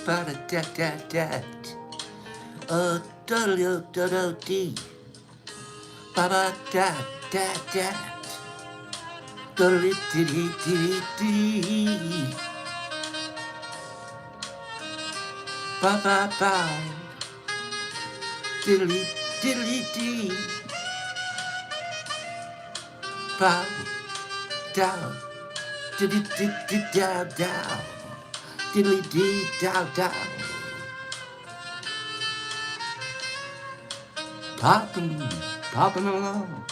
ba da da da da. Da da da dee. Ba ba da da da. Da da dee dee dee. Ba ba ba. Diddly diddly dee. Bow down. Diddly diddly down down. Diddly dee down down. Poppin', poppin' along.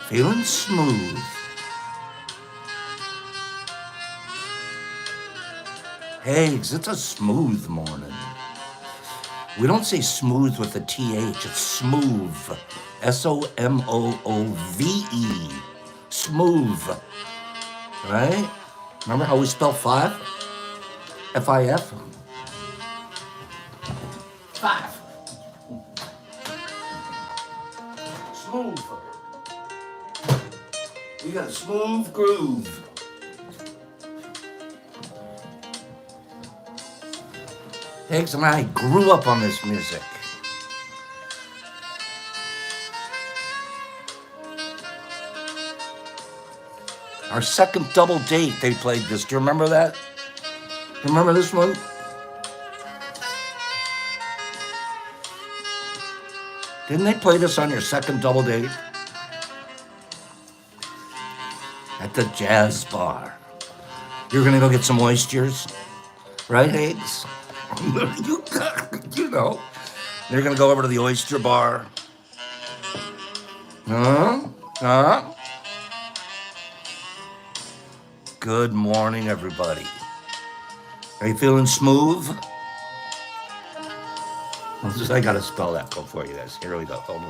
Feeling smooth. Eggs, it's a smooth morning. We don't say smooth with a TH, it's smooth. SOMOOVE. Smooth. Right? Remember how we spell five? FIF? Five. Smooth. You got a smooth groove. Higgs and I grew up on this music. Our second double date, they played this. Do you remember that? Remember this one? Didn't they play this on your second double date? At the jazz bar. You're gonna go get some oysters, right, Higgs? you know. They're gonna go over to the oyster bar. Huh? Good morning, everybody. Are you feeling smooth? I gotta spell that for you guys. Here we go. Hold on.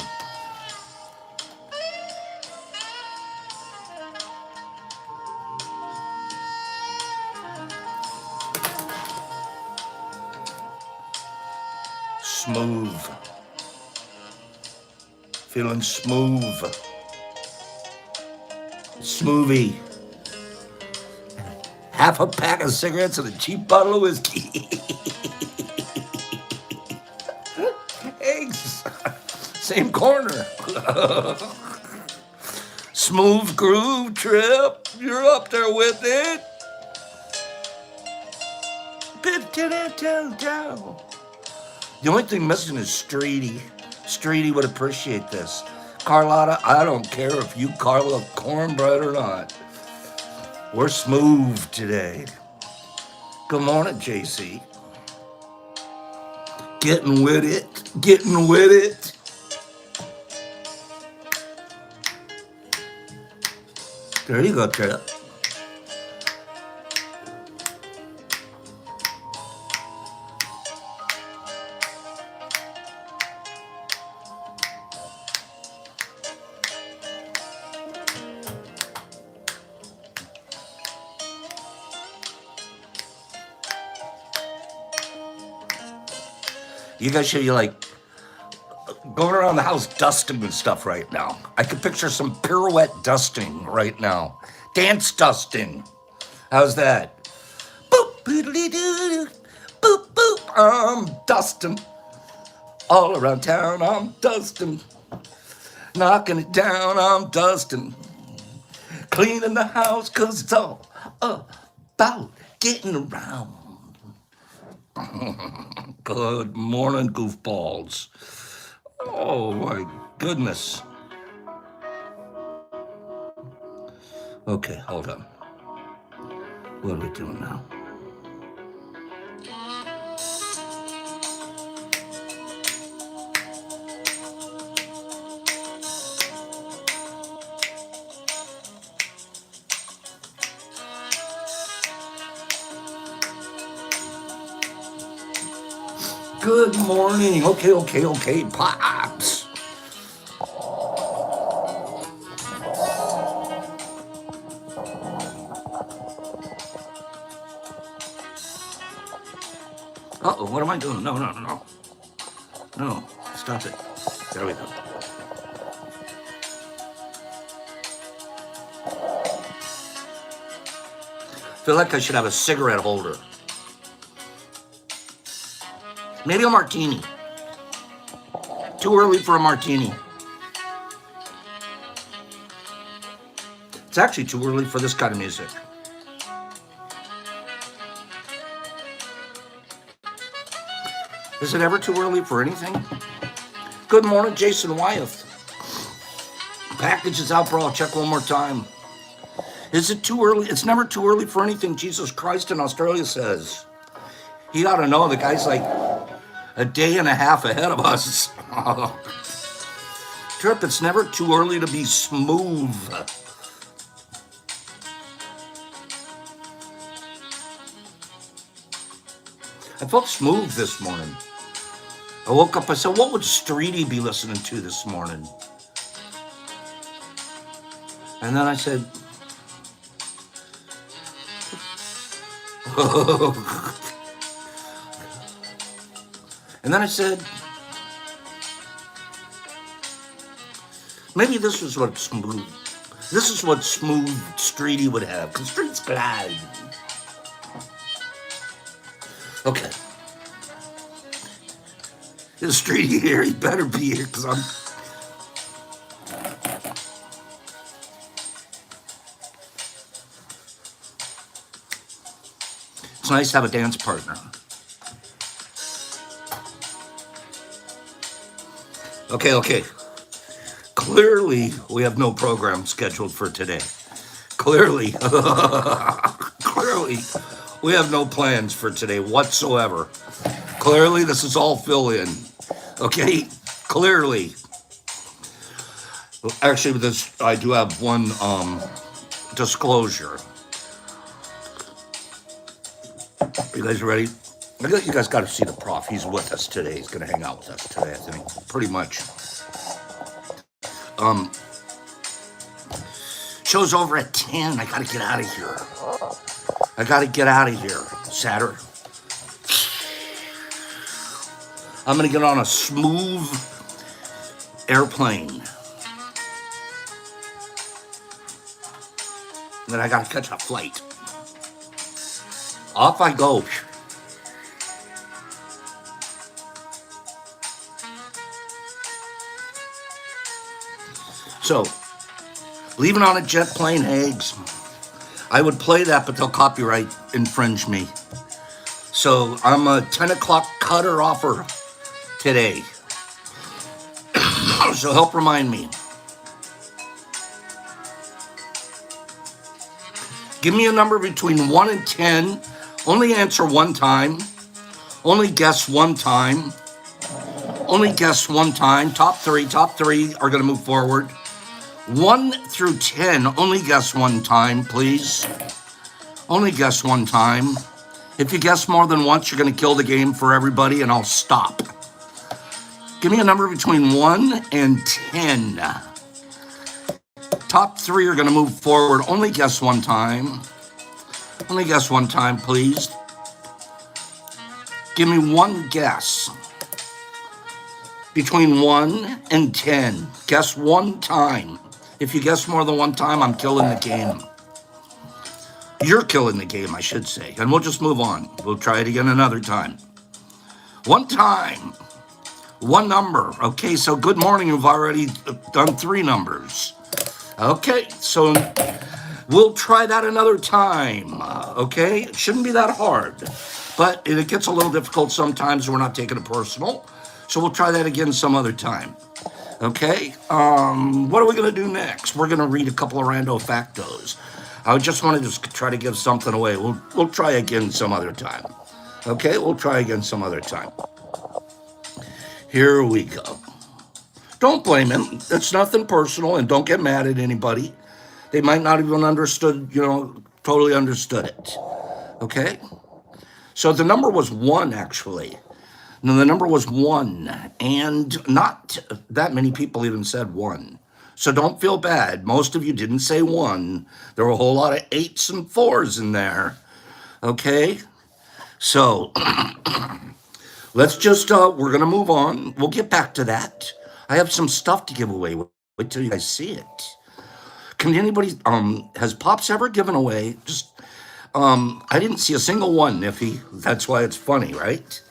Smooth. Feeling smooth. Smoothie. Half a pack of cigarettes and a cheap bottle of whiskey. Eggs. Same corner. Smooth groove trip. You're up there with it. The only thing missing is Streety. Streety would appreciate this. Carlotta, I don't care if you Carla cornbread or not. We're smooth today. Good morning, JC. Getting with it. Getting with it. There you go, Trip. You guys should be like going around the house dusting and stuff right now. I could picture some pirouette dusting right now. Dance dusting. How's that? Boop, boodly doo, boop, boop. I'm dusting. All around town, I'm dusting. Knocking it down, I'm dusting. Cleaning the house, 'cause it's all about getting around. Good morning, goofballs. Oh my goodness. Okay, hold on. What are we doing now? Good morning. Okay, Pops. Uh-oh, what am I doing? No. No, stop it. There we go. feel like I should have a cigarette holder. Maybe a martini. Too early for a martini. It's actually too early for this kind of music. Is it ever too early for anything? Good morning, Jason Wyeth. Package is out, bro. I'll check one more time. Is it too early? It's never too early for anything, Jesus Christ in Australia says. He ought to know the guy's like a day and a half ahead of us. Trip, it's never too early to be smooth. I felt smooth this morning. I woke up, I said, what would Streety be listening to this morning? And then I said, and then I said, maybe this is what smooth Streety would have, because Street's glad. Okay. Is Streety here? He better be here, because I'm... It's nice to have a dance partner. Okay. Clearly, we have no program scheduled for today. Clearly, we have no plans for today whatsoever. Clearly, this is all fill-in. Okay? Clearly. Actually, I do have one disclosure. You guys ready? You guys got to see the prof. He's with us today. He's going to hang out with us today, I think. Pretty much. Show's over at 10. I got to get out of here. Saturday. I'm going to get on a smooth airplane. And then I got to catch a flight. Off I go. So, leaving on a jet plane, eggs. I would play that, but they'll copyright infringe me. So, I'm a 10 o'clock cutter offer today. So, help remind me. Give me a number between 1 and 10. Only answer one time. Only guess one time. Top three are going to move forward. 1 through 10, only guess one time, please. Only guess one time. If you guess more than once, you're going to kill the game for everybody, and I'll stop. Give me a number between 1 and 10. Top 3 are going to move forward. Only guess one time. Only guess one time, please. Give me one guess. Between 1 and 10. Guess one time. If you guess more than one time, I'm killing the game. You're killing the game, I should say. And we'll just move on. We'll try it again another time. One time. One number. Okay, so good morning. You've already done 3 numbers. Okay, so we'll try that another time. Okay, it shouldn't be that hard. But it gets a little difficult sometimes. We're not taking it personal. So we'll try that again some other time. Okay, what are we going to do next? We're going to read a couple of rando factos. I just wanted to try to give something away. We'll try again some other time. Okay, we'll try again some other time. Here we go. Don't blame him. It's nothing personal, and don't get mad at anybody. They might not even totally understood it. Okay? So the number was 1, actually. No, the number was 1, and not that many people even said 1. So don't feel bad. Most of you didn't say 1. There were a whole lot of 8s and 4s in there. Okay? So let's just, we're going to move on. We'll get back to that. I have some stuff to give away. Wait till you guys see it. Can anybody, has Pops ever given away just I didn't see a single one, Niffy. That's why it's funny, right?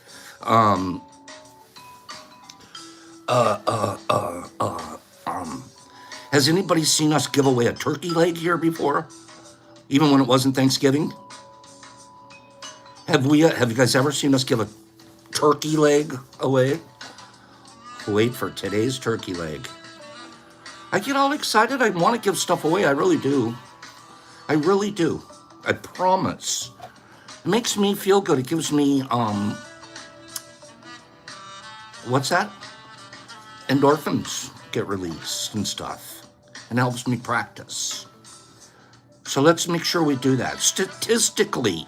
Has anybody seen us give away a turkey leg here before? Even when it wasn't Thanksgiving? Have you guys ever seen us give a turkey leg away? Wait for today's turkey leg. I get all excited. I want to give stuff away. I really do. I really do. I promise. It makes me feel good. It gives me, what's that? Endorphins get released and stuff. And helps me practice. So let's make sure we do that. Statistically,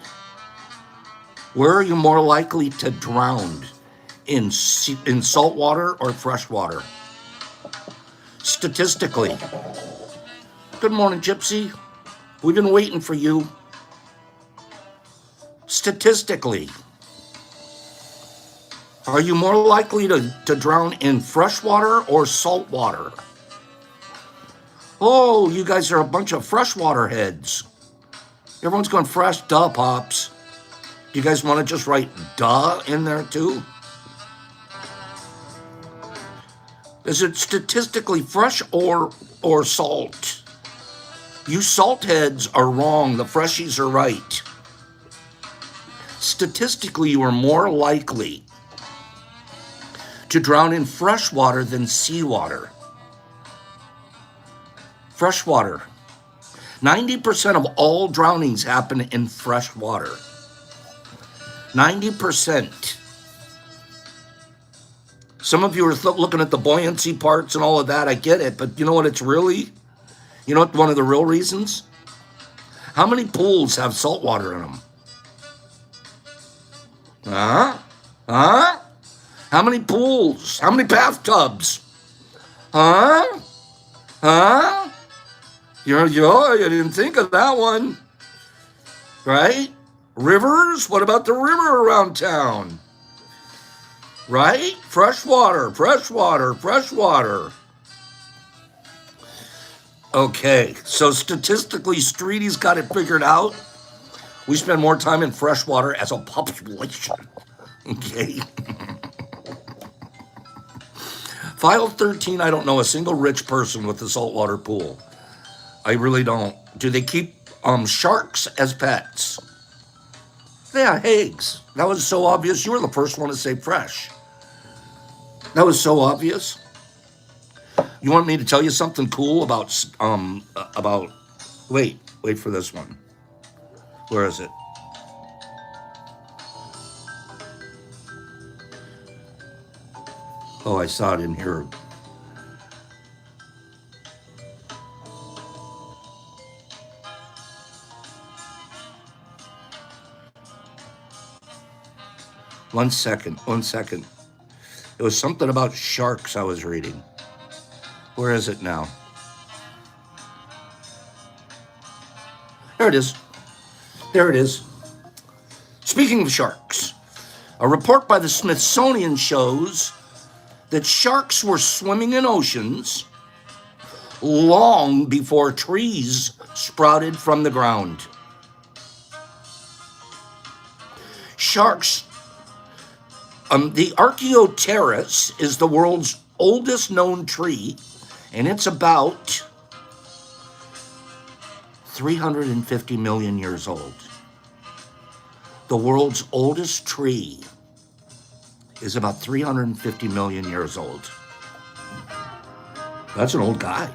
where are you more likely to drown? In salt water or fresh water? Statistically. Good morning, Gypsy. We've been waiting for you. Statistically, are you more likely to drown in fresh water or salt water? Oh, you guys are a bunch of freshwater heads. Everyone's going fresh, duh, Pops. Do you guys want to just write duh in there too? Is it statistically fresh or salt? You salt heads are wrong. The freshies are right. Statistically, you are more likely to drown in fresh water than seawater. Fresh water. 90% of all drownings happen in fresh water. 90%. Some of you are looking at the buoyancy parts and all of that. I get it, but you know what it's really? You know what one of the real reasons? How many pools have salt water in them? Huh? How many pools? How many bathtubs? Huh? You didn't think of that one. Right? Rivers? What about the river around town? Right? Fresh water. Okay, so statistically, Streety's got it figured out. We spend more time in fresh water as a population. Okay. File 13, I don't know a single rich person with a saltwater pool. I really don't. Do they keep sharks as pets? Yeah, Higgs. That was so obvious. You were the first one to say fresh. That was so obvious. You want me to tell you something cool about wait for this one. Where is it? Oh, I saw it in here. One second. It was something about sharks I was reading. Where is it now? There it is. Speaking of sharks, a report by the Smithsonian shows that sharks were swimming in oceans long before trees sprouted from the ground. Sharks, the Archaeopteryx is the world's oldest known tree, and it's about 350 million years old. The world's oldest tree is about 350 million years old. That's an old guy.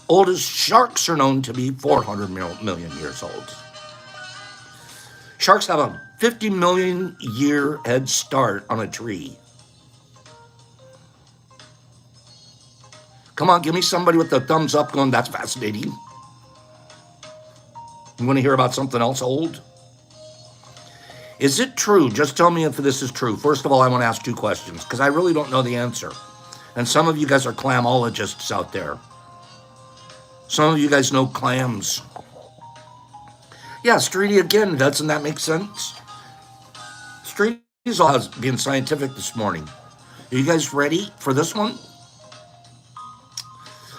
Oldest sharks are known to be 400 million years old. Sharks have a 50 million year head start on a tree. Come on, give me somebody with the thumbs up going, that's fascinating. You want to hear about something else old? Is it true? Just tell me if this is true. First of all, I want to ask two questions because I really don't know the answer. And some of you guys are clamologists out there. Some of you guys know clams. Yeah, Streety again. Doesn't that make sense? Streety's all being scientific this morning. Are you guys ready for this one?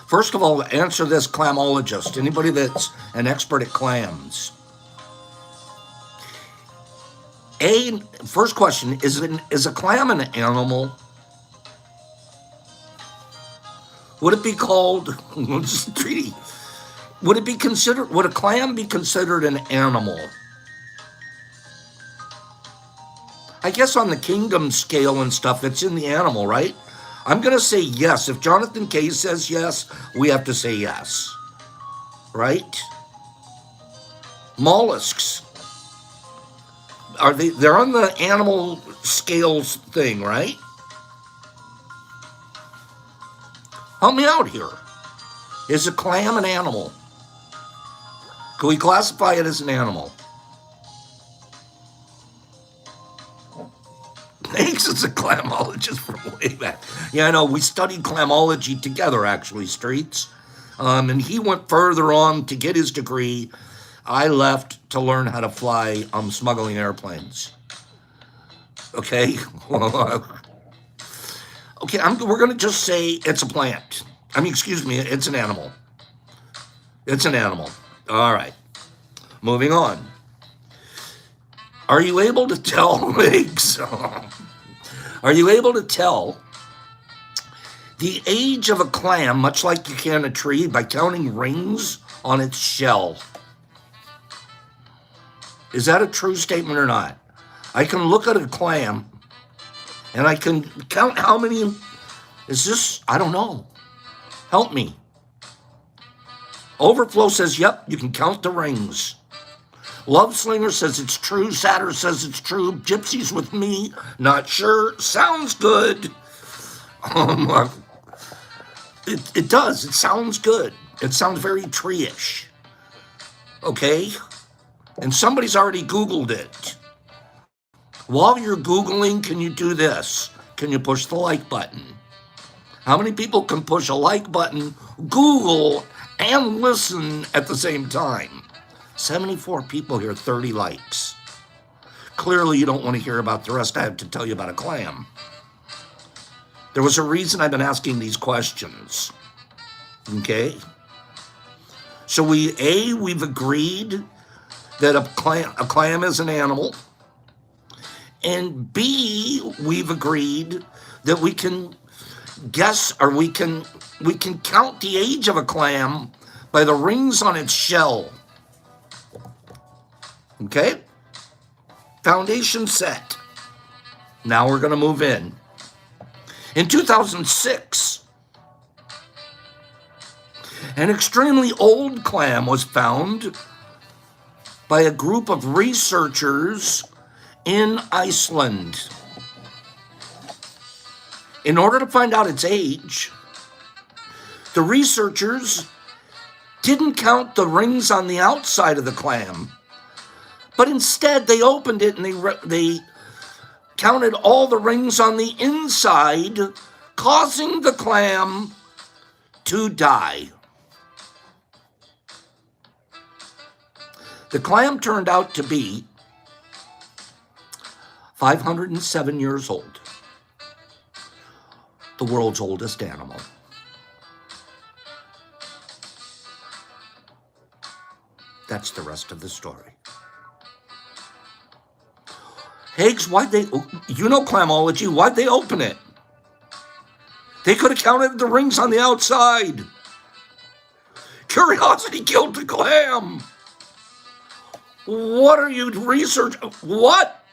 First of all, answer this, clamologist. Anybody that's an expert at clams. First question, is a clam an animal? Would it be called, treaty, would a clam be considered an animal? I guess on the kingdom scale and stuff, it's in the animal, right? I'm going to say yes. If Jonathan K says yes, we have to say yes. Right? Mollusks. They're on the animal scales thing, right? Help me out here. Is a clam an animal? Can we classify it as an animal? Thanks, it's a clamologist from way back. Yeah, I know. We studied clamology together, actually, Streets. And he went further on to get his degree. I left to learn how to fly smuggling airplanes. Okay? Okay, we're going to just say it's a plant. Excuse me, it's an animal. It's an animal. All right. Moving on. Are you able to tell, are you able to tell the age of a clam, much like you can a tree, by counting rings on its shell? Is that a true statement or not? I can look at a clam and I can count how many. Is this? I don't know. Help me. Overflow says, yep, you can count the rings. Love Slinger says it's true. Satter says it's true. Gypsy's with me. Not sure. Sounds good. It does. It sounds good. It sounds very tree-ish. Okay? And somebody's already Googled it. While you're Googling, can you do this? Can you push the like button? How many people can push a like button, Google, and listen at the same time? 74 people here, 30 likes. Clearly, you don't want to hear about the rest. I have to tell you about a clam. There was a reason I've been asking these questions. Okay? So we've agreed that a clam is an animal. And B, we've agreed that we can guess, or we can count the age of a clam by the rings on its shell. Okay? Foundation set. Now we're going to move in. In 2006, an extremely old clam was found by a group of researchers in Iceland. In order to find out its age, the researchers didn't count the rings on the outside of the clam, but instead they opened it and they counted all the rings on the inside, causing the clam to die. The clam turned out to be 507 years old, the world's oldest animal. That's the rest of the story. Higgs, clamology, why'd they open it? They could have counted the rings on the outside. Curiosity killed the clam. What are you researching? What?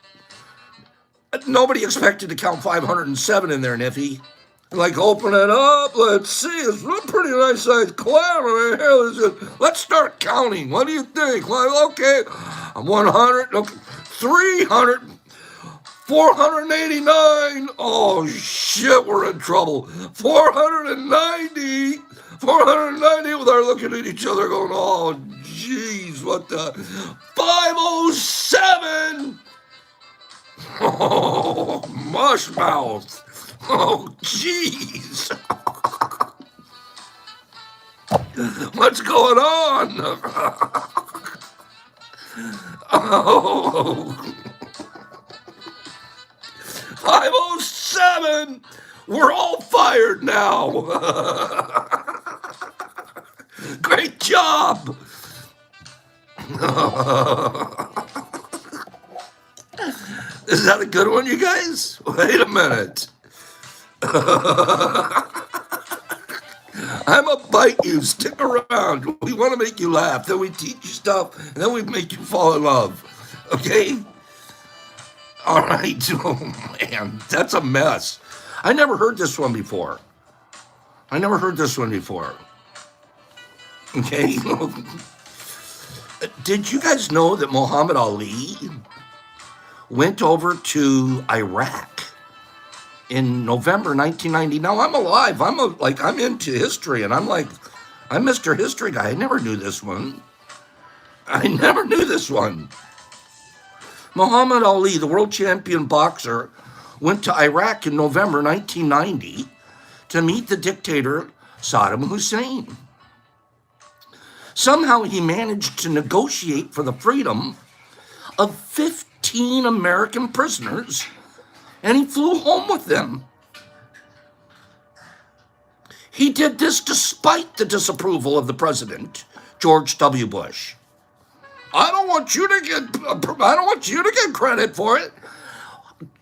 Nobody expected to count 507 in there, Niffy. Like, open it up. Let's see. It's a pretty nice sized clam right here. Let's start counting. What do you think? Like, okay, 100, okay, 300, 489. Oh, shit, we're in trouble. 490. 490. They're looking at each other going, oh, jeez, what the? 507. Oh, mush mouth. Oh, jeez. What's going on? Oh. 507. We're all fired now. Is that a good one, you guys? Wait a minute. I'm a bite you. Stick around. We want to make you laugh. Then we teach you stuff, and then we make you fall in love. Okay? All right. Oh, man. That's a mess. I never heard this one before. Okay? Did you guys know that Muhammad Ali went over to Iraq in November 1990? Now I'm alive. I'm into history, and I'm Mr. History guy. I never knew this one. Muhammad Ali, the world champion boxer, went to Iraq in November 1990 to meet the dictator Saddam Hussein. Somehow he managed to negotiate for the freedom of 15 American prisoners, and he flew home with them. He did this despite the disapproval of the president, George W. Bush. I don't want you to get credit for it.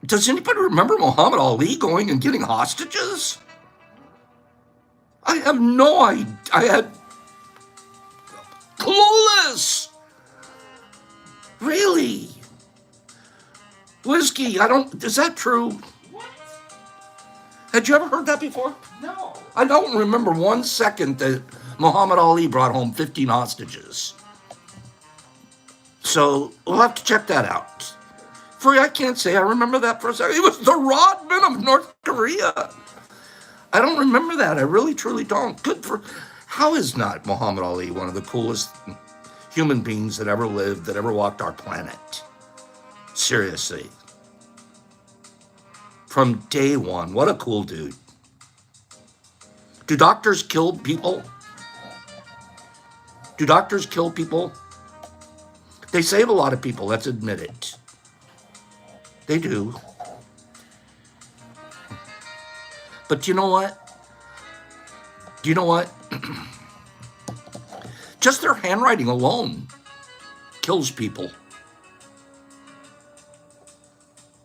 Does anybody remember Muhammad Ali going and getting hostages? I have no idea. I had clueless. Really? Whiskey, is that true? What? Had you ever heard that before? No. I don't remember 1 second that Muhammad Ali brought home 15 hostages. So we'll have to check that out. I can't say I remember that for a second. He was the Rodman of North Korea. I don't remember that. I really, truly don't. How is not Muhammad Ali one of the coolest human beings that ever lived, that ever walked our planet? Seriously. From day one, what a cool dude. Do doctors kill people? They save a lot of people, let's admit it. They do. But you know what? Just their handwriting alone kills people.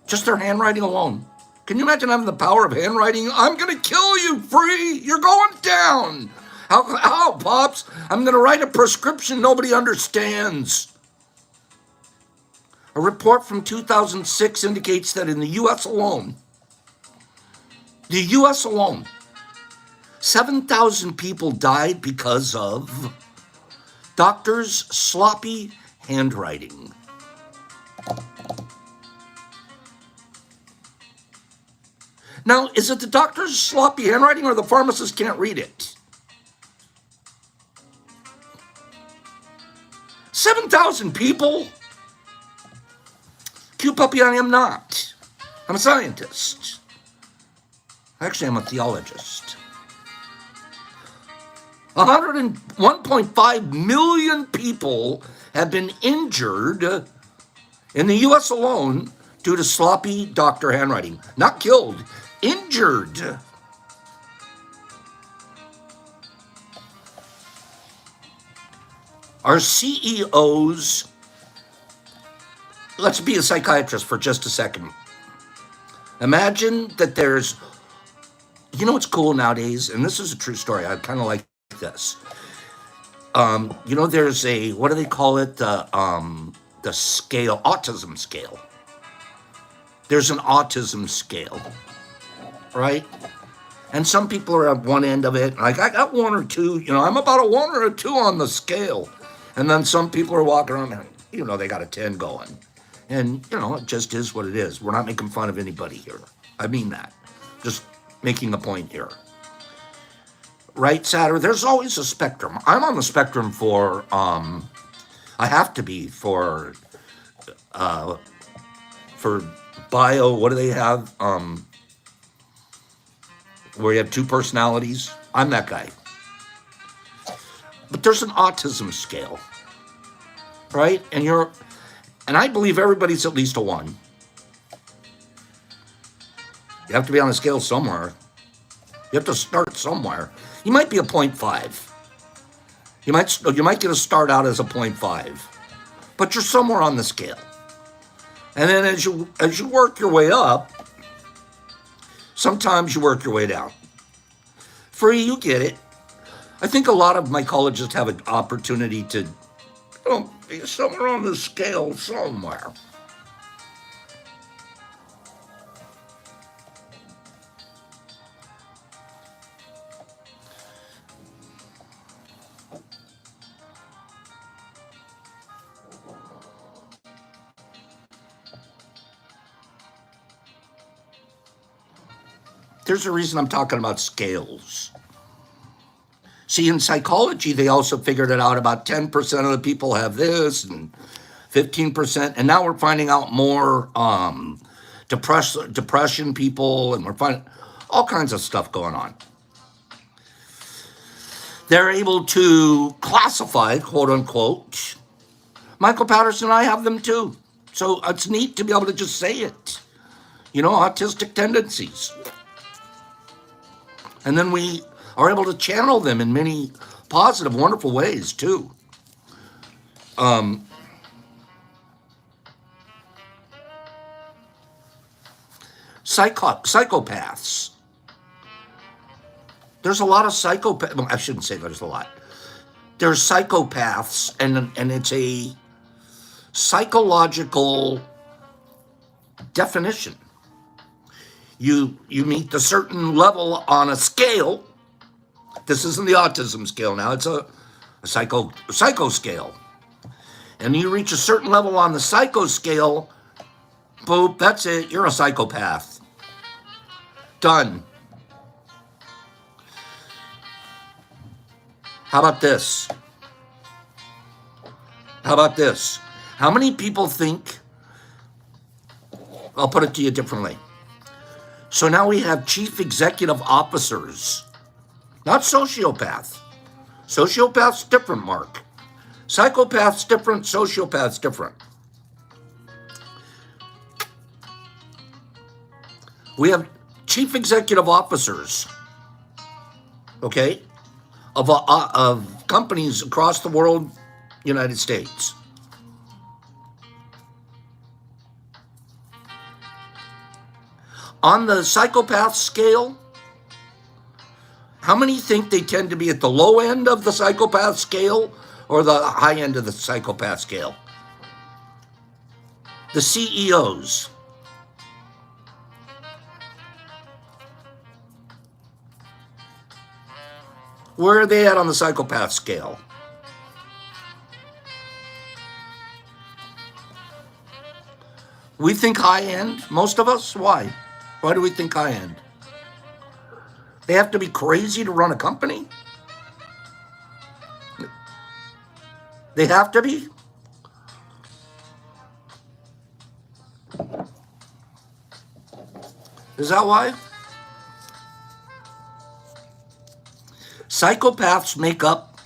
Just their handwriting alone. Can you imagine having the power of handwriting? I'm going to kill you, Free. You're going down. How, Pops? I'm going to write a prescription nobody understands. A report from 2006 indicates that in the U.S. alone, 7,000 people died because of doctors' sloppy handwriting. Now, is it the doctor's sloppy handwriting or the pharmacist can't read it? 7,000 people? Cute puppy, I am not. I'm a scientist. Actually, I'm a theologist. 101.5 million people have been injured in the U.S. alone due to sloppy doctor handwriting. Not killed, injured. Our CEOs, let's be a psychiatrist for just a second. Imagine that there's, what's cool nowadays, and this is a true story, I kind of like this. There's a, what do they call it? The scale, autism scale. There's an autism scale, right? And some people are at one end of it. Like, I got 1 or 2, I'm about a 1 or a 2 on the scale. And then some people are walking around and, they got a 10 going. And, it just is what it is. We're not making fun of anybody here. I mean that. Just making a point here. Right, Saturn? There's always a spectrum. I'm on the spectrum for, I have to be for bio, what do they have? Where you have 2 personalities. I'm that guy. But there's an autism scale, right? And I believe everybody's at least a 1. You have to be on a scale somewhere. You have to start somewhere. You might be a 0.5. You might get a start out as a 0.5. but you're somewhere on the scale. And then as you work your way up, sometimes you work your way down. Free, you get it. I think a lot of mycologists have an opportunity to, be somewhere on the scale somewhere. There's a reason I'm talking about scales. See, in psychology, they also figured it out. About 10% of the people have this, and 15%. And now we're finding out more depression people, and we're finding all kinds of stuff going on. They're able to classify, quote unquote. Michael Patterson and I have them too. So it's neat to be able to just say it. Autistic tendencies. And then we are able to channel them in many positive, wonderful ways too. Psychopaths. There's a lot of psychopaths. Well, I shouldn't say there's a lot. There's psychopaths, and it's a psychological definition. You meet a certain level on a scale. This isn't the autism scale now. It's a psycho scale. And you reach a certain level on the psycho scale, boop, that's it. You're a psychopath. Done. How about this? How many people think, I'll put it to you differently. So now we have chief executive officers, not sociopath. Sociopath's different, Mark. Psychopath's different, sociopath's different. We have chief executive officers, okay, of companies across the world, United States. On the psychopath scale, how many think they tend to be at the low end of the psychopath scale or the high end of the psychopath scale? The CEOs. Where are they at on the psychopath scale? We think high end, most of us. Why? Why do we think high end? They have to be crazy to run a company? They have to be? Is that why? Psychopaths make up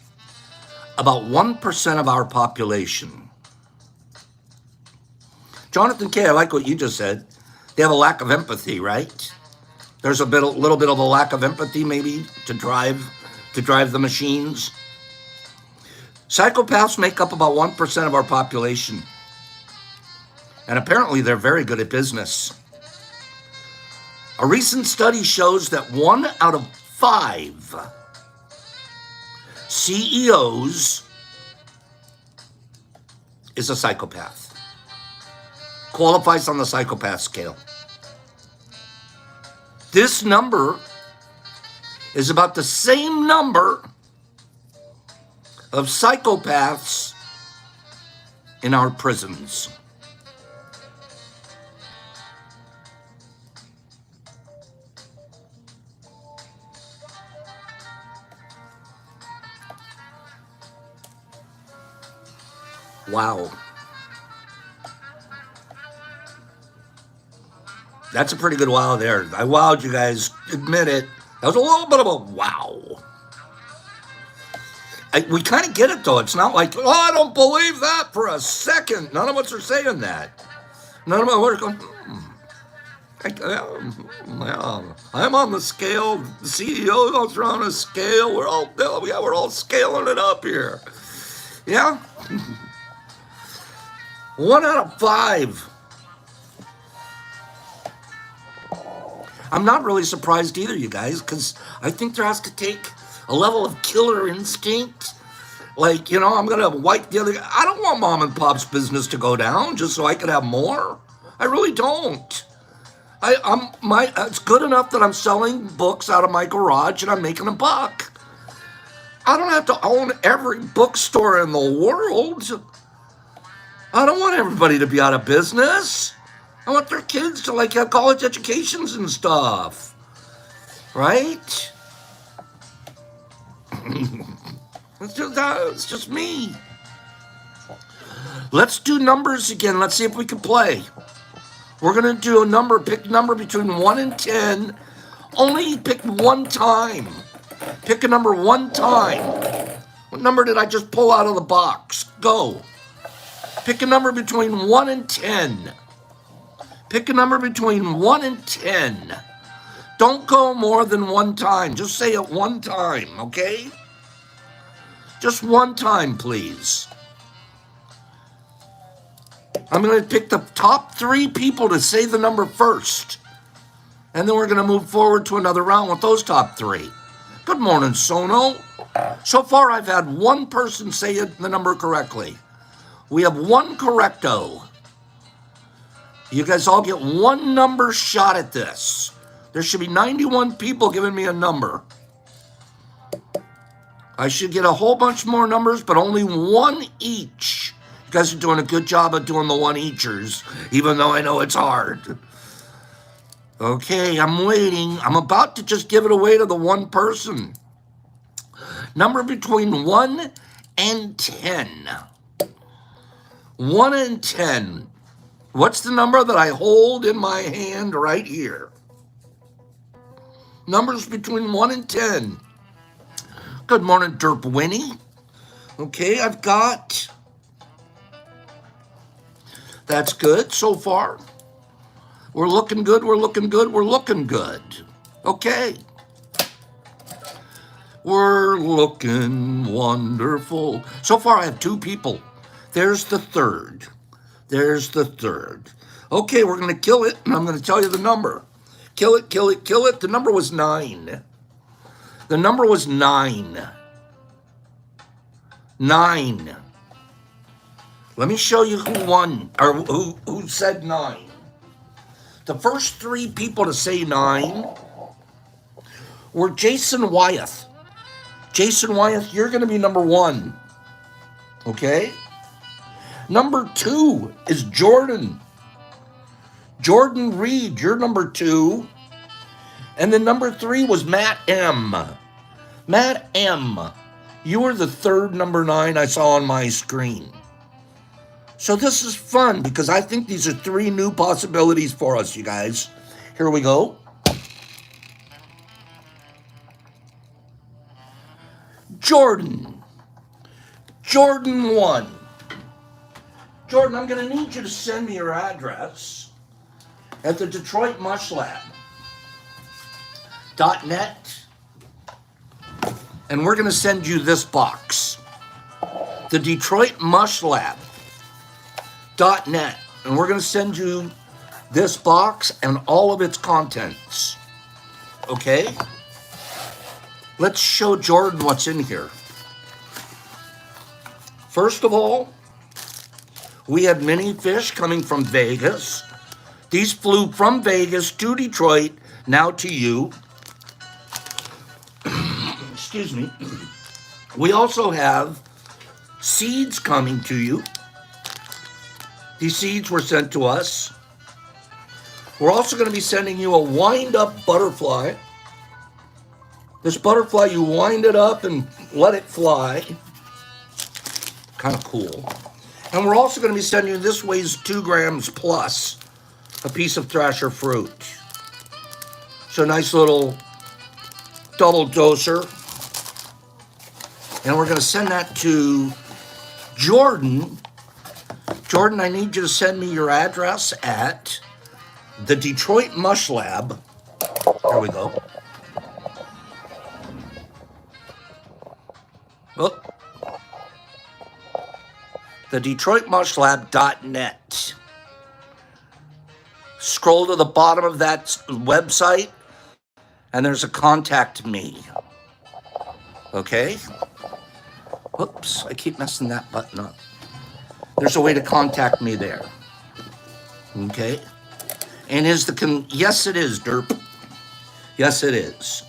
about 1% of our population. Jonathan K., I like what you just said. They have a lack of empathy, right? There's little bit of a lack of empathy maybe to drive the machines. Psychopaths make up about 1% of our population. And apparently they're very good at business. A recent study shows that 1 out of 5 CEOs is a psychopath. Qualifies on the psychopath scale. This number is about the same number of psychopaths in our prisons. Wow. That's a pretty good wow there. I wowed you guys. Admit it. That was a little bit of a wow. We kind of get it, though. It's not like, I don't believe that for a second. None of us are saying that. None of us are going, I'm on the scale. The CEO goes around a scale. We're all scaling it up here. Yeah? 1 out of 5. I'm not really surprised either, you guys, because I think there has to take a level of killer instinct. Like, I'm going to wipe the other. I don't want mom and pop's business to go down just so I could have more. I really don't. It's good enough that I'm selling books out of my garage and I'm making a buck. I don't have to own every bookstore in the world. I don't want everybody to be out of business. I want their kids to have college educations and stuff. Right? It's just me. Let's do numbers again. Let's see if we can play. We're going to do pick a number between 1 and 10. Only pick one time. Pick a number one time. What number did I just pull out of the box? Go. Pick a number between 1 and 10. Pick a number between 1 and 10. Don't go more than one time. Just say it one time, okay? Just one time, please. I'm going to pick the top 3 people to say the number first. And then we're going to move forward to another round with those top 3. Good morning, Sono. So far, I've had one person say the number correctly. We have one correcto. You guys all get one number shot at this. There should be 91 people giving me a number. I should get a whole bunch more numbers, but only one each. You guys are doing a good job of doing the one eachers, even though I know it's hard. Okay, I'm waiting. I'm about to just give it away to the one person. Number between 1 and 10. 1 and 10. What's the number that I hold in my hand right here? Numbers between 1 and 10. Good morning, Derp Winnie. Okay, I've got... That's good so far. We're looking good, we're looking good, we're looking good. Okay. We're looking wonderful. So far, I have 2 people. There's the third. There's the third. Okay, we're going to kill it, and I'm going to tell you the number. Kill it, kill it, kill it. The number was 9. The number was 9. 9. Let me show you who won, or who said 9. The first 3 people to say 9 were Jason Wyeth. Jason Wyeth, you're going to be number 1. Okay? Number 2 is Jordan. Jordan Reed, you're number 2. And then number 3 was Matt M. Matt M. You were the third number 9 I saw on my screen. So this is fun because I think these are 3 new possibilities for us, you guys. Here we go. Jordan. Jordan 1. Jordan, I'm going to need you to send me your address at the Detroit Mush Lab.net. And we're going to send you this box. The Detroit Mush Lab.net. And we're going to send you this box and all of its contents. Okay? Let's show Jordan what's in here. First of all, we had mini fish coming from Vegas. These flew from Vegas to Detroit, now to you. Excuse me. We also have seeds coming to you. These seeds were sent to us. We're also going to be sending you a wind-up butterfly. This butterfly, you wind it up and let it fly. Kind of cool. And we're also going to be sending you, this weighs 2 grams plus, a piece of Thrasher fruit. So nice little double doser. And we're going to send that to Jordan. Jordan, I need you to send me your address at the Detroit Mush Lab. There we go. Oh. The DetroitMushLab.net. Scroll to the bottom of that website, and there's a contact me. Okay? Whoops, I keep messing that button up. There's a way to contact me there. Okay? And yes, it is, Derp. Yes, it is.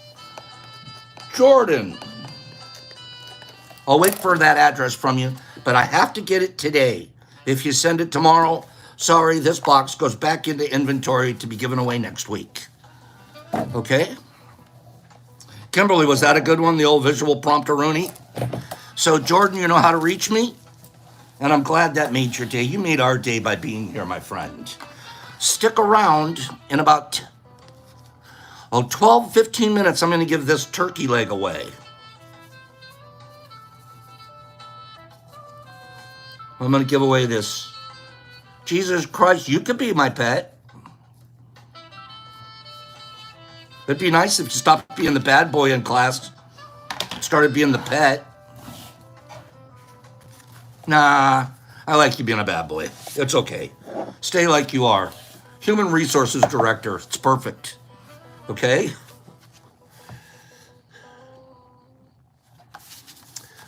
Jordan. I'll wait for that address from you, but I have to get it today. If you send it tomorrow, sorry, this box goes back into inventory to be given away next week. Okay? Kimberly, was that a good one, the old visual prompter-rooney? So, Jordan, you know how to reach me? And I'm glad that made your day. You made our day by being here, my friend. Stick around in about 12, 15 minutes. I'm going to give this turkey leg away. I'm going to give away this. Jesus Christ, you could be my pet. It'd be nice if you stopped being the bad boy in class, started being the pet. Nah, I like you being a bad boy. It's okay. Stay like you are. Human Resources Director. It's perfect. Okay?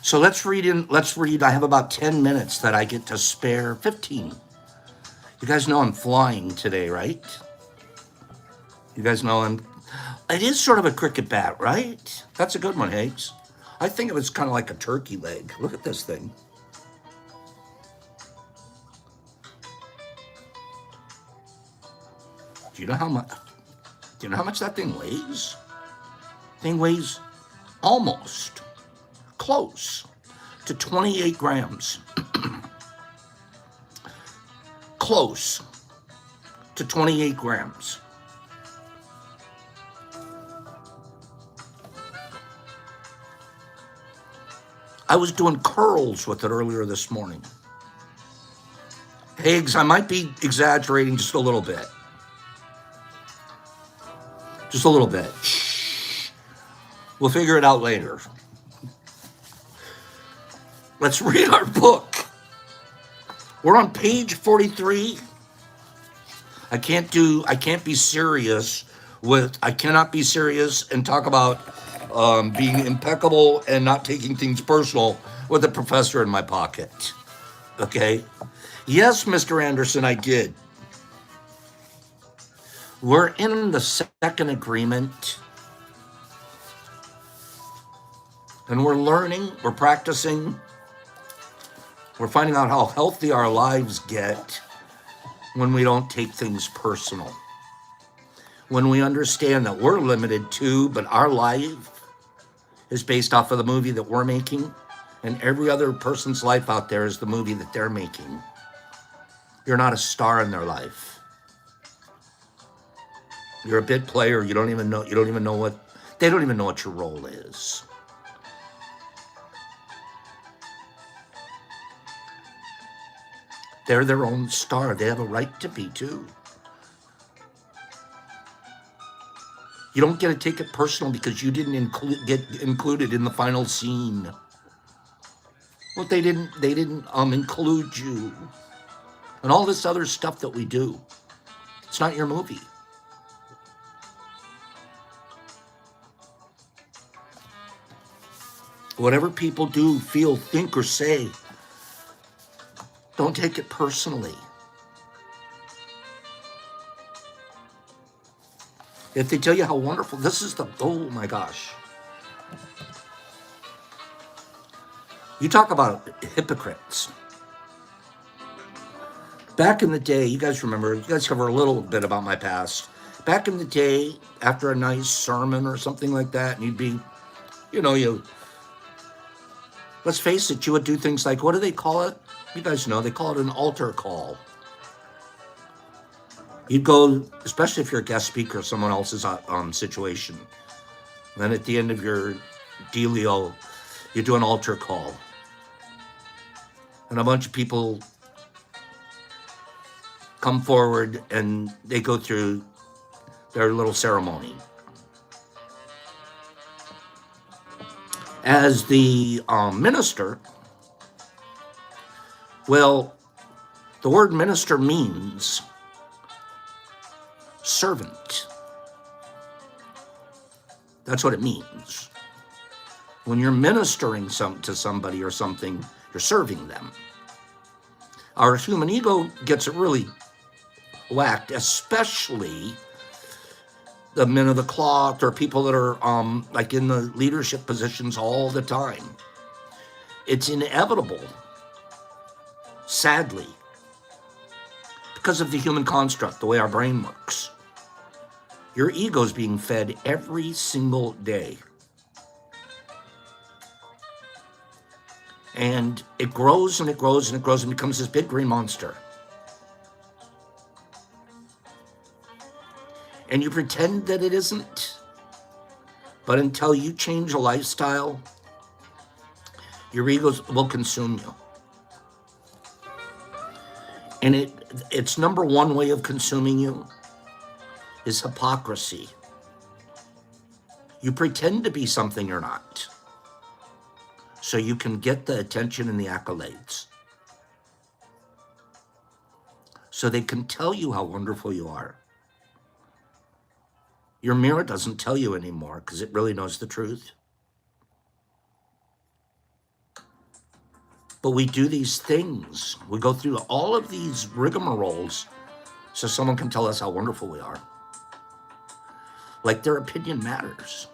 So let's read. I have about 10 minutes that I get to spare. 15. You guys know I'm flying today, right? You guys know it is sort of a cricket bat, right? That's a good one, Higgs. I think it was kind of like a turkey leg. Look at this thing. Do you know how much that thing weighs? Thing weighs almost close to 28 grams. Close to 28 grams. I was doing curls with it earlier this morning. Higgs, I might be exaggerating just a little bit. Just a little bit. Shh. We'll figure it out later. Let's read our book. We're on page 43. I cannot be serious and talk about being impeccable and not taking things personal with a professor in my pocket. Okay? Yes, Mr. Anderson, I did. We're in the second agreement. And we're learning, we're practicing, we're finding out how healthy our lives get when we don't take things personal. When we understand that we're limited too, but our life is based off of the movie that we're making, and every other person's life out there is the movie that they're making. You're not a star in their life. You're a bit player. They don't even know what your role is. They're their own star. They have a right to be too. You don't get to take it personal because you didn't get included in the final scene. Well, they didn't include you. And all this other stuff that we do. It's not your movie. Whatever people do, feel, think, or say, don't take it personally. If they tell you how wonderful, oh my gosh. You talk about hypocrites. Back in the day, you guys cover a little bit about my past. Back in the day, after a nice sermon or something like that, and you'd be, let's face it, you would do things like, what do they call it? You guys know, they call it an altar call. You'd go, especially if you're a guest speaker of someone else's situation. And then at the end of your dealio, you do an altar call. And a bunch of people come forward and they go through their little ceremony. As the minister, Well, the word minister means servant. That's what it means. When you're ministering to somebody or something, you're serving them. Our human ego gets it really whacked, especially the men of the cloth or people that are like in the leadership positions all the time. It's inevitable, sadly, because of the human construct, the way our brain works. Your ego's being fed every single day. And it grows and it grows and it grows and becomes this big green monster. And you pretend that it isn't. But until you change a lifestyle, your ego will consume you. And its number one way of consuming you is hypocrisy. You pretend to be something you're not, so you can get the attention and the accolades. So they can tell you how wonderful you are. Your mirror doesn't tell you anymore because it really knows the truth. But we do these things. We go through all of these rigmaroles so someone can tell us how wonderful we are. Like their opinion matters.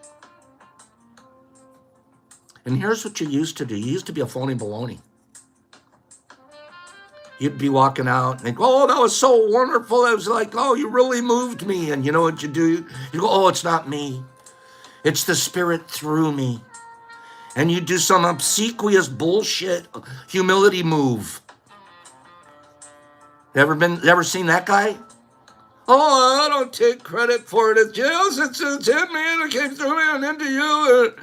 And here's what you used to do. You used to be a phony baloney. You'd be walking out and think, oh, that was so wonderful. It was like, oh, you really moved me. And you know what you do? You go, oh, it's not me. It's the Spirit through me. And you do some obsequious bullshit humility move. Ever seen that guy? Oh, I don't take credit for it. It's just, it's in me and it came through me and into you.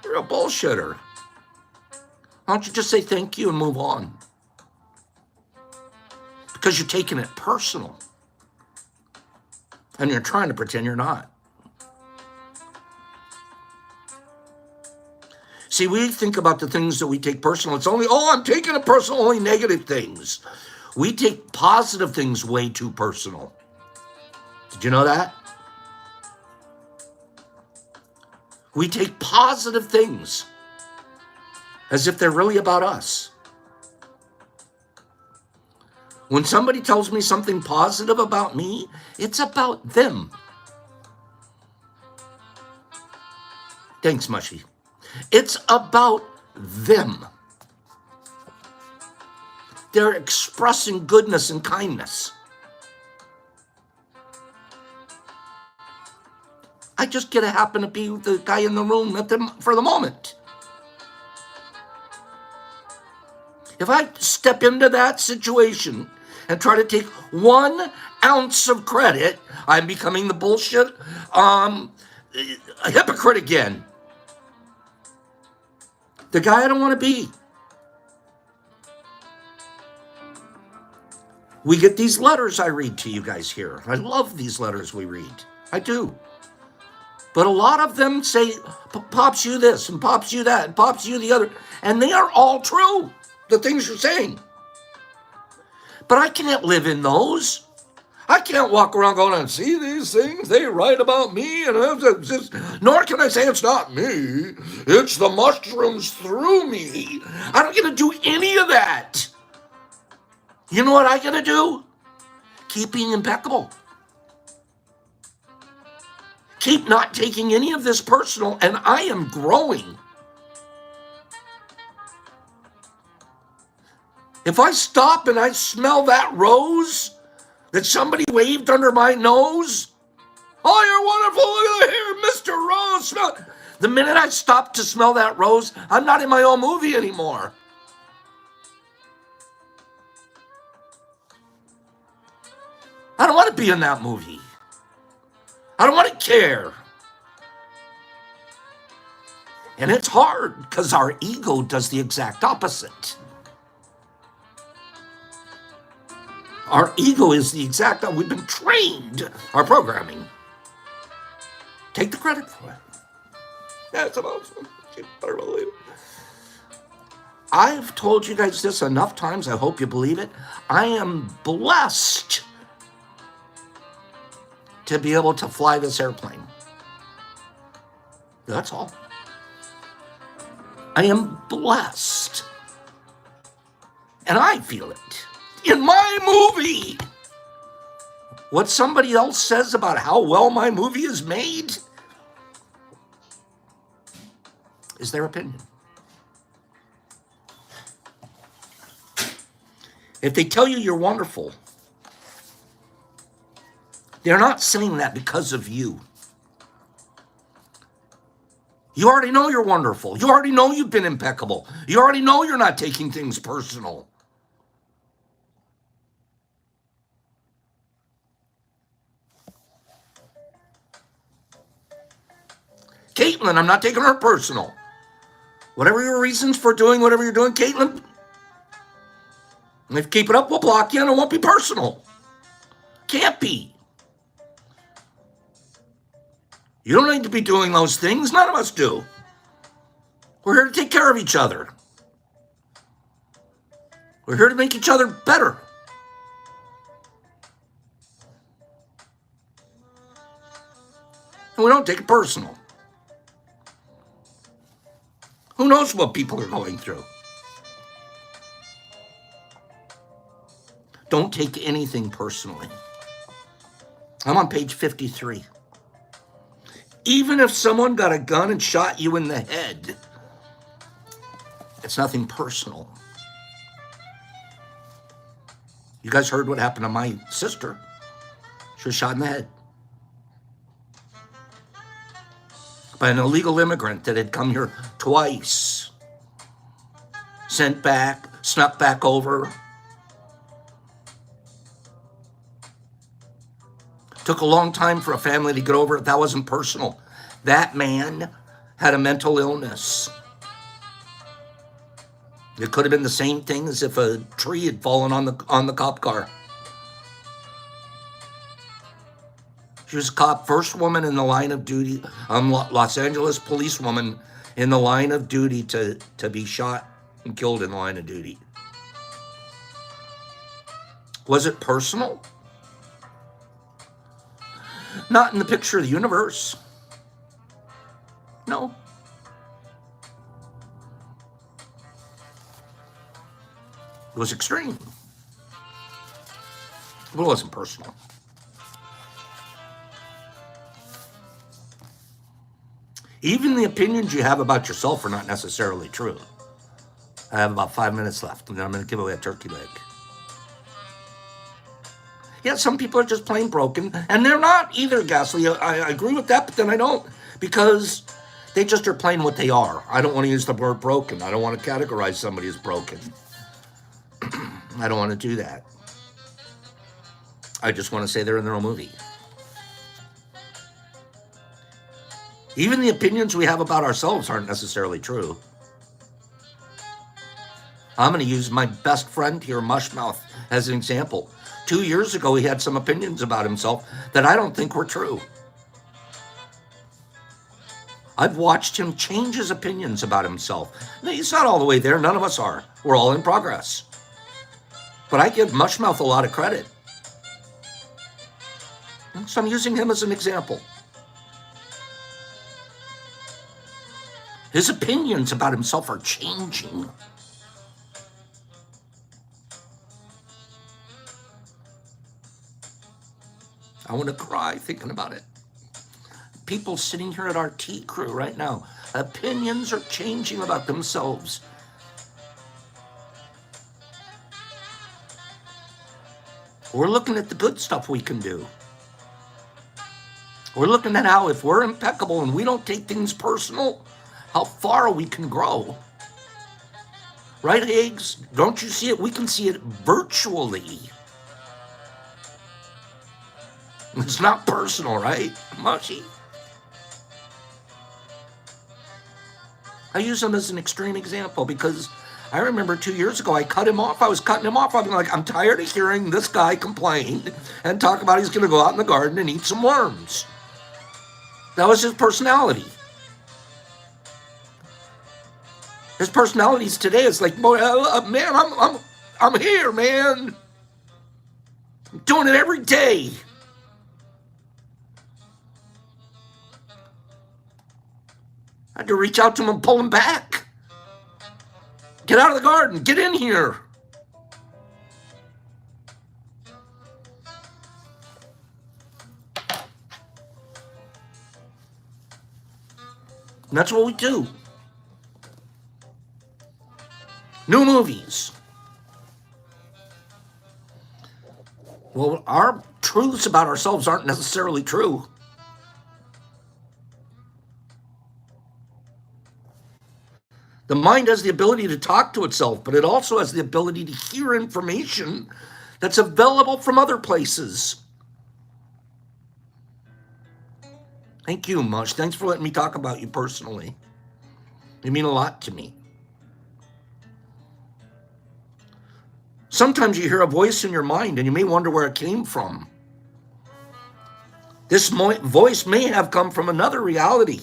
You're a bullshitter. Why don't you just say thank you and move on? Because you're taking it personal. And you're trying to pretend you're not. See, we think about the things that we take personal. It's only, oh, I'm taking it personal, only negative things. We take positive things way too personal. Did you know that? We take positive things as if they're really about us. When somebody tells me something positive about me, it's about them. Thanks, Mushy. It's about them. They're expressing goodness and kindness. I just get to happen to be the guy in the room for the moment. If I step into that situation and try to take 1 ounce of credit, I'm becoming the bullshit, a hypocrite again. The guy I don't want to be. We get these letters I read to you guys here. I love these letters we read. I do. But a lot of them say, pops you this, and pops you that, and pops you the other. And they are all true, the things you're saying. But I can't live in those. I can't walk around going and see these things. They write about me, and nor can I say it's not me. It's the mushrooms through me. I don't get to do any of that. You know what I got to do? Keep being impeccable. Keep not taking any of this personal, and I am growing. If I stop and I smell that rose that somebody waved under my nose, oh, you're wonderful, look at here, Mr. Rose, smell. The minute I stop to smell that rose, I'm not in my own movie anymore. I don't want to be in that movie. I don't want to care. And it's hard because our ego does the exact opposite. Our ego is the exact opposite. We've been trained, our programming. Take the credit for it. That's awesome. You better believe it. I've told you guys this enough times. I hope you believe it. I am blessed to be able to fly this airplane. That's all. I am blessed. And I feel it in my movie. What somebody else says about how well my movie is made is their opinion. If they tell you you're wonderful, they're not saying that because of you. You already know you're wonderful. You already know you've been impeccable. You already know you're not taking things personal. Caitlin, I'm not taking her personal. Whatever your reasons for doing whatever you're doing, Caitlin, if you keep it up, we'll block you and it won't be personal. Can't be. You don't need to be doing those things. None of us do. We're here to take care of each other. We're here to make each other better. And we don't take it personal. Who knows what people are going through? Don't take anything personally. I'm on page 53. Even if someone got a gun and shot you in the head, it's nothing personal. You guys heard what happened to my sister. She was shot in the head by an illegal immigrant that had come here twice. Sent back, snuck back over. Took a long time for a family to get over it. That wasn't personal. That man had a mental illness. It could have been the same thing as if a tree had fallen on the cop car. She was a cop, first woman in the line of duty, Los Angeles policewoman in the line of duty to be shot and killed in the line of duty. Was it personal? Not in the picture of the universe. No. It was extreme. But it wasn't personal. Even the opinions you have about yourself are not necessarily true. I have about 5 minutes left, and then I'm going to give away a turkey leg. Yeah, some people are just plain broken, and they're not either, Ghastly. I agree with that, but then I don't, because they just are plain what they are. I don't want to use the word broken. I don't want to categorize somebody as broken. I don't want to do that. I just want to say they're in their own movie. Even the opinions we have about ourselves aren't necessarily true. I'm going to use my best friend here, Mushmouth, as an example. 2 years ago, he had some opinions about himself that I don't think were true. I've watched him change his opinions about himself. He's not all the way there. None of us are. We're all in progress. But I give Mushmouth a lot of credit. So I'm using him as an example. His opinions about himself are changing. I want to cry thinking about it. People sitting here at our tea crew right now, opinions are changing about themselves. We're looking at the good stuff we can do. We're looking at how if we're impeccable and we don't take things personal, how far we can grow. Right, Higgs? Don't you see it? We can see it virtually. It's not personal, right, Mushy? I use him as an extreme example because I remember 2 years ago, I cut him off. I was cutting him off. I'm like, I'm tired of hearing this guy complain and talk about he's going to go out in the garden and eat some worms. That was his personality. His personalities today is like, boy, man, I'm here, man. I'm doing it every day. I had to reach out to him and pull him back. Get out of the garden. Get in here. And that's what we do. New movies. Well, our truths about ourselves aren't necessarily true. The mind has the ability to talk to itself, but it also has the ability to hear information that's available from other places. Thank you, Mush. Thanks for letting me talk about you personally. You mean a lot to me. Sometimes you hear a voice in your mind and you may wonder where it came from. This voice may have come from another reality,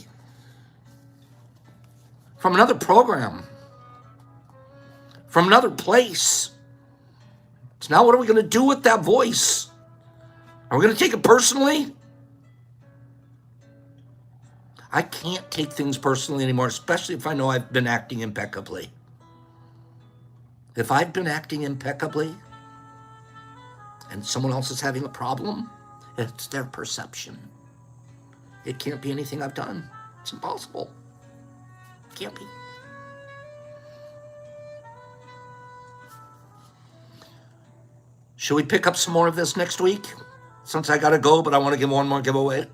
from another program, from another place. So now what are we going to do with that voice? Are we going to take it personally? I can't take things personally anymore, especially if I know I've been acting impeccably. If I've been acting impeccably and someone else is having a problem, it's their perception. It can't be anything I've done. It's impossible. It can't be. Should we pick up some more of this next week? Since I gotta go, but I want to give one more giveaway.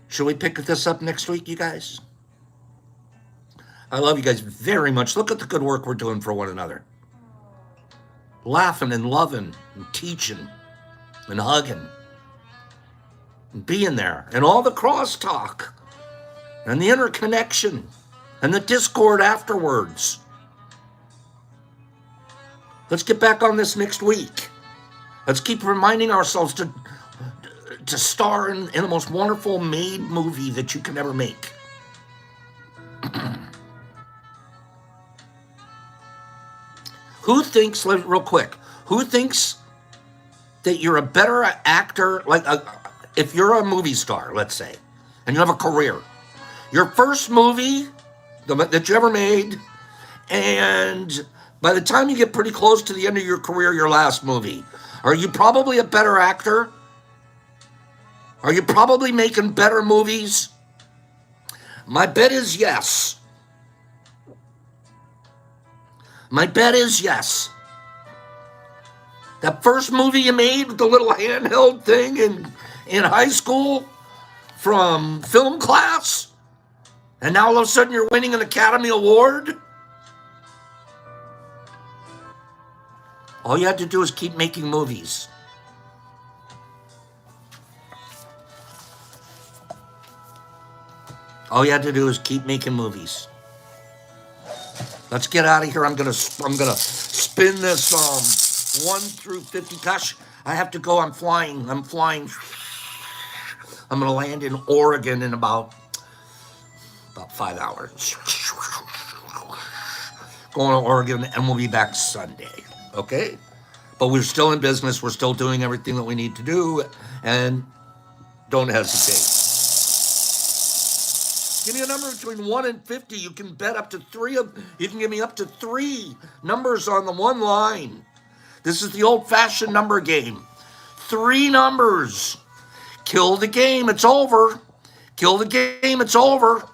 Should we pick this up next week, you guys? I love you guys very much. Look at the good work we're doing for one another. Laughing and loving and teaching and hugging and being there and all the crosstalk and the interconnection and the Discord afterwards. Let's get back on this next week. Let's keep reminding ourselves to star in the most wonderful made movie that you can ever make. Who thinks, real quick, who thinks that you're a better actor, if you're a movie star, let's say, and you have a career, your first movie that you ever made, and by the time you get pretty close to the end of your career, your last movie, are you probably a better actor? Are you probably making better movies? My bet is yes. My bet is yes. That first movie you made with the little handheld thing in high school from film class, and now all of a sudden you're winning an Academy Award? All you had to do is keep making movies. All you had to do is keep making movies. Let's get out of here. I'm gonna spin this 1 through 50. Gosh, I have to go. I'm flying. I'm gonna land in Oregon in about 5 hours. Going to Oregon, and we'll be back Sunday. Okay? But we're still in business. We're still doing everything that we need to do, and don't hesitate. Give me a number between 1 and 50. You can bet up to you can give me up to 3 numbers on the one line. This is the old-fashioned number game. 3 numbers. Kill the game. It's over. Kill the game. It's over.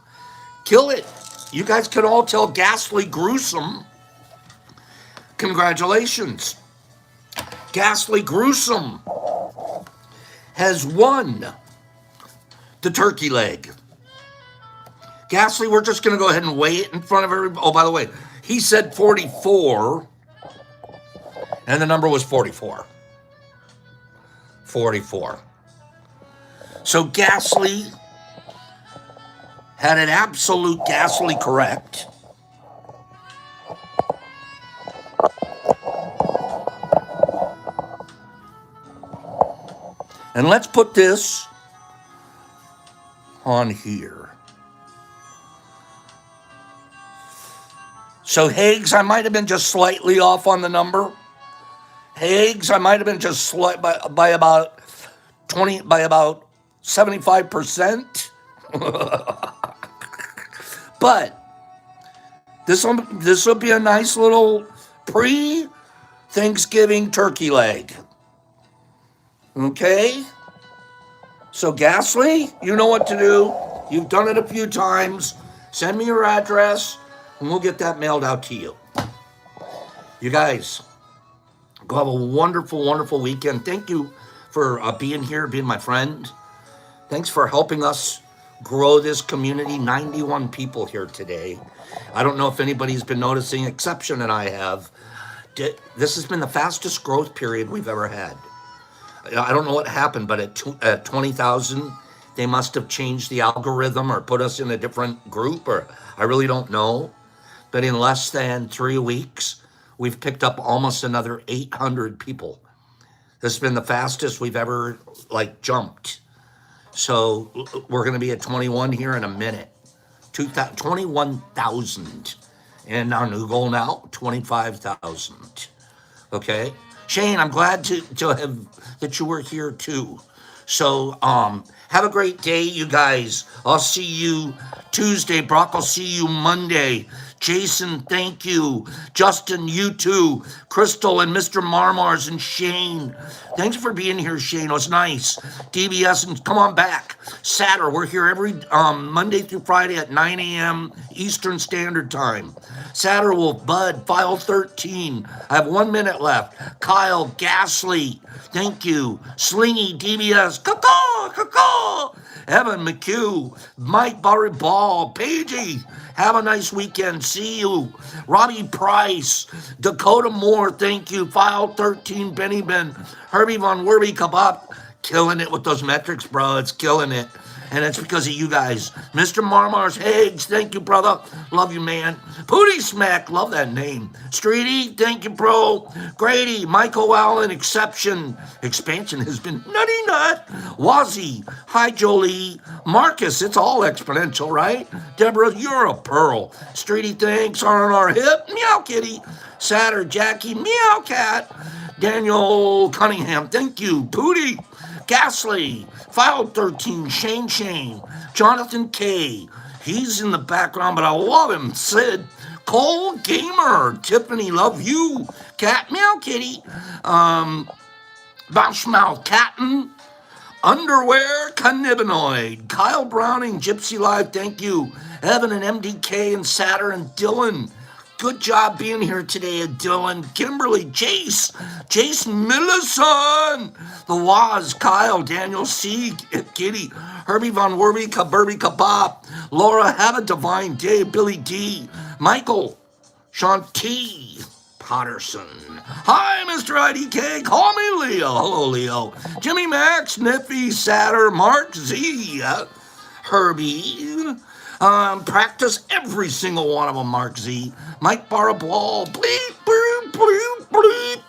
Kill it. You guys can all tell Ghastly Gruesome. Congratulations. Ghastly Gruesome has won the turkey leg. Ghastly, we're just going to go ahead and weigh it in front of everybody. Oh, by the way, he said 44, and the number was 44. 44. So Ghastly had it absolute ghastly correct. And let's put this on here. So Higgs, I might have been just slightly off on the number. Higgs, I might have been just by about 75%. But this will be a nice little pre-Thanksgiving turkey leg. Okay? So Ghastly, you know what to do. You've done it a few times. Send me your address, and we'll get that mailed out to you. You guys, go have a wonderful, wonderful weekend. Thank you for being here, being my friend. Thanks for helping us grow this community. 91 people here today. I don't know if anybody's been noticing, Exception and I have. This has been the fastest growth period we've ever had. I don't know what happened, but at 20,000, they must have changed the algorithm or put us in a different group, or I really don't know. But in less than 3 weeks, we've picked up almost another 800 people. This has been the fastest we've ever jumped. So we're going to be at 21 here in a minute. 21,000. And our new goal now, 25,000. Okay? Shane, I'm glad to have that you were here too. So have a great day, you guys. I'll see you Tuesday. Brock, I'll see you Monday. Jason, thank you. Justin, you too. Crystal and Mr. Marmars and Shane. Thanks for being here, Shane. It was nice. DBS, and come on back. Saturday, we're here every Monday through Friday at 9 a.m. Eastern Standard Time. Saturday, Wolf, Bud, File 13. I have 1 minute left. Kyle, Ghastly, thank you. Slingy, DBS, caw. Evan McHugh, Mike Barry Ball, Pagey. Have a nice weekend. See you. Robbie Price, Dakota Moore, thank you. File 13, Benny Ben, Herbie Von Werby Kabab. Killing it with those metrics, bro. It's killing it. And it's because of you guys. Mr. Marmars Higgs, thank you, brother. Love you, man. Pooty Smack, love that name. Streety, thank you, bro. Grady, Michael Allen, Exception. Expansion has been nutty nut. Wazzy, hi, Jolie. Marcus, it's all exponential, right? Deborah, you're a pearl. Streety, thanks. R&R Hip, Meow Kitty. Satter, Jackie, Meow Cat. Daniel Cunningham, thank you. Pooty. Ghastly, File 13, Shane, Jonathan K. He's in the background, but I love him. Sid, Cole Gamer, Tiffany, love you. Cat, Meow Kitty, Bashmouth, Catton, Underwear, Cannabinoid, Kyle Browning, Gypsy Live, thank you. Evan and MDK and Satter and Dylan. Good job being here today, Dylan, Kimberly, Jason Millison, The Waz, Kyle, Daniel C, Kitty, Herbie Von Werby, Kaburby Kabab, Laura, have a divine day, Billy D, Michael, Sean T, Potterson. Hi, Mr. IDK, call me Leo. Hello, Leo. Jimmy Max, Niffy, Satter, Mark Z, Herbie. Practice every single one of them, Mark Z. Mike Baraball, bleep, bleep, bleep, bleep.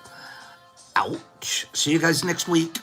Ouch. See you guys next week.